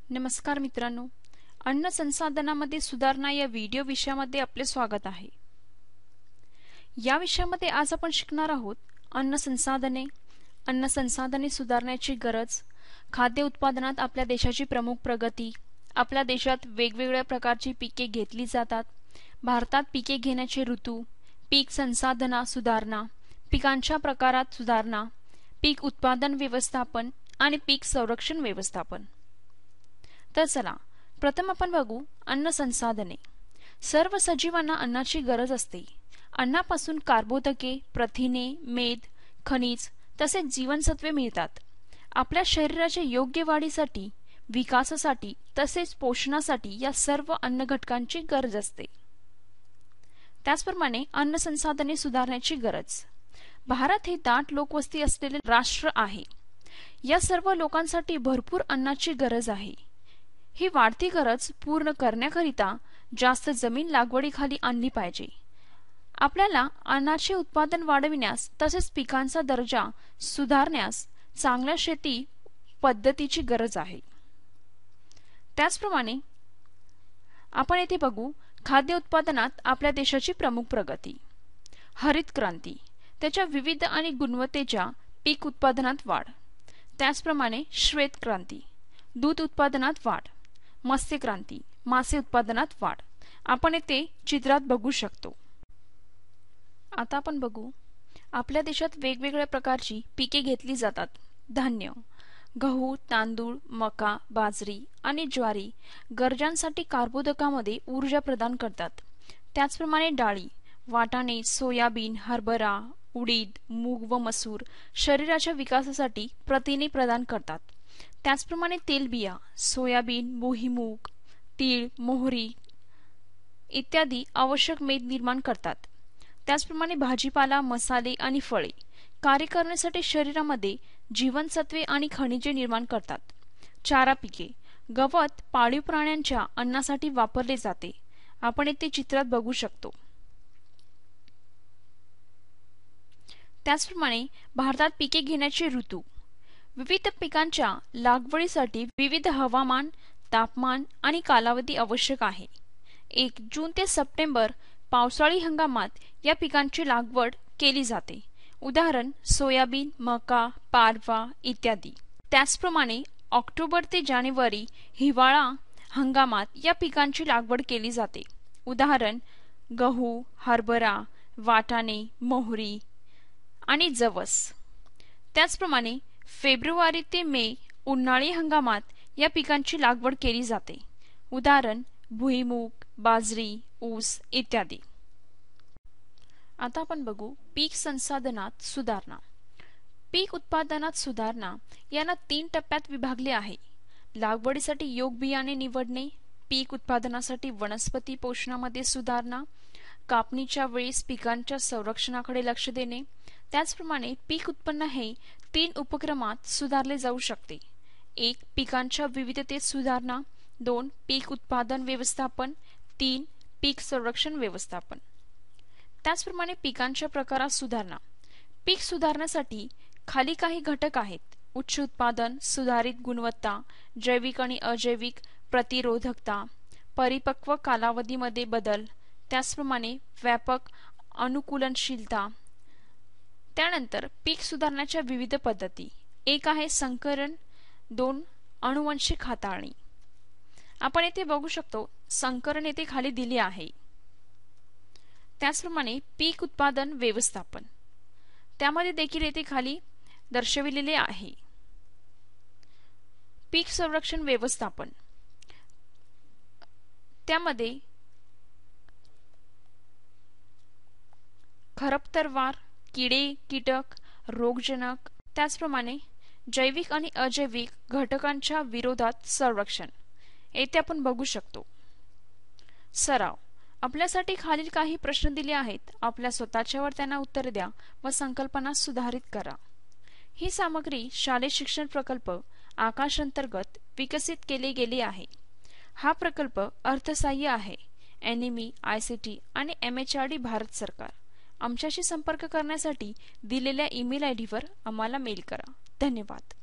नमस्कार मित्रांनो, अन्न संसाधनामध्ये सुधारणा या व्हिडिओ विषयामध्ये आपले स्वागत आहे। या विषयामध्ये आज आपण शिकणार आहोत अन्न संसाधने सुधारण्याची गरज, खाद्य उत्पादनात आपल्या देशाची प्रमुख प्रगती, आपल्या देशात वेगवेगळ्या प्रकारची पिके घेतली जातात, भारतात पिके घेण्याचे ऋतू, पीक संसाधना सुधारणा, पिकांच्या प्रकारात सुधारणा, पीक उत्पादन व्यवस्थापन आणि पीक संरक्षण व्यवस्थापन। तर चला प्रथम आपण बघू अन्न संसाधने। सर्व सजीवांना अन्नाची गरज असते। अन्नापासून कार्बोदके, प्रथिने, मेद, खनिज तसेच जीवनसत्वे मिळतात। आपल्या शरीराच्या योग्य वाढीसाठी, विकासासाठी तसेच पोषणासाठी या सर्व अन्न घटकांची गरज असते। त्याचप्रमाणे अन्न संसाधने सुधारण्याची गरज। भारत हे दाट लोकवस्ती असलेले राष्ट्र आहे। या सर्व लोकांसाठी भरपूर अन्नाची गरज आहे। ही वाढती गरज पूर्ण करण्याकरिता जास्त जमीन लागवडीखाली आणली पाहिजे। आपल्याला अन्नाचे उत्पादन वाढविण्यास तसेच पिकांचा दर्जा सुधारण्यास चांगल्या शेती पद्धतीची गरज आहे। त्याचप्रमाणे आपण येथे बघू खाद्य उत्पादनात आपल्या देशाची प्रमुख प्रगती। हरित क्रांती, त्याच्या विविध आणि गुणवत्तेच्या पीक उत्पादनात वाढ। त्याचप्रमाणे श्वेत क्रांती, दूध उत्पादनात वाढ। मत्स्य क्रांती, मासे उत्पादनात वाढ। आपण येथे चित्रात बघू शकतो। आता आपण बघू आपल्या देशात वेगवेगळ्या प्रकारची पिके घेतली जातात। धान्य, गहू, तांदूळ, मका, बाजरी आणि ज्वारी गरजांसाठी कार्बोदकामध्ये ऊर्जा प्रदान करतात। त्याचप्रमाणे डाळी, वाटाणे, सोयाबीन, हरभरा, उडीद, मूग व मसूर शरीराच्या विकासासाठी प्रथिने प्रदान करतात। त्याचप्रमाणे तेलबिया, सोयाबीन, भुईमूग, तीळ, मोहरी इत्यादी आवश्यक मेद निर्माण करतात। त्याचप्रमाणे भाजीपाला, मसाले आणि फळे कार्य करण्यासाठी शरीरामध्ये जीवनसत्वे आणि खनिजे निर्माण करतात। चारा पिके, गवत पाळीव प्राण्यांच्या अन्नासाठी वापरले जाते। आपण येथे चित्रात बघू शकतो। त्याचप्रमाणे भारतात पिके घेण्याचे ऋतू। विविध पिकांच्या लागवडीसाठी विविध हवामान, तापमान आणि कालावधी आवश्यक आहे। 1 जून ते सप्टेंबर पावसाळी हंगामात या पिकांची लागवड केली जाते। उदाहरण सोयाबीन, मका, पारवा इत्यादी। त्याचप्रमाणे ऑक्टोबर ते जानेवारी हिवाळा हंगामात या पिकांची लागवड केली जाते। उदाहरण गहू, हरभरा, वाटाणे, मोहरी आणि जवस। त्याचप्रमाणे फेब्रुवारी ते मे उन्हाळी हंगामात या पिकांची लागवड केली जाते। उदाहरण भुईमूग, बाजरी, ऊस इत्यादी। आता आपण बघू पीक संसाधनात सुधारणा। पीक उत्पादनात सुधारणा यांना 3 टप्प्यात विभागले आहे। लागवडीसाठी योग्य बियाणे निवडणे, पीक उत्पादनासाठी वनस्पती पोषणामध्ये सुधारणा, कापणीच्या वेळेस पिकांच्या संरक्षणाकडे लक्ष देणे। त्याचप्रमाणे पीक उत्पन्न हे 3 उपक्रमात सुधारले जाऊ शकते। 1 पिकांच्या विविधतेत सुधारणा, 2 पीक उत्पादन व्यवस्थापन, 3 पीक संरक्षण व्यवस्थापन। त्याचप्रमाणे पिकांच्या प्रकारात सुधारणा। पीक सुधारण्यासाठी खाली काही घटक आहेत। उच्च उत्पादन, सुधारित गुणवत्ता, जैविक आणि अजैविक प्रतिरोधकता, परिपक्व कालावधीमध्ये बदल, त्याचप्रमाणे व्यापक अनुकूलनशीलता। त्यानंतर पीक सुधारण्याच्या विविध पद्धती। 1 आहे संकरण, 2 अनुवांशिक हाताळणी। आपण येथे बघू शकतो संकरण येथे खाली दिले आहे। त्याचप्रमाणे पीक उत्पादन व्यवस्थापन, त्यामध्ये देखील येथे खाली दर्शविलेले आहे। पीक संरक्षण व्यवस्थापन, त्यामध्ये खरपतवार, किडे, कीटक, रोगजनक, त्याचप्रमाणे जैविक आणि अजैविक घटकांच्या विरोधात संरक्षण येथे आपण बघू शकतो। सराव, आपल्यासाठी खालील काही प्रश्न दिले आहेत। आपल्या स्वतःच्यावर त्यांना उत्तर द्या व संकल्पना सुधारित करा। ही सामग्री शालेय शिक्षण प्रकल्प आकाश अंतर्गत विकसित केले गेले आहे। हा प्रकल्प अर्थसहाय्य आहे NME, ICT आणि MHRD भारत सरकार। आमच्याशी संपर्क करण्यासाठी दिलेल्या ईमेल ID वर आम्हाला मेल करा। धन्यवाद।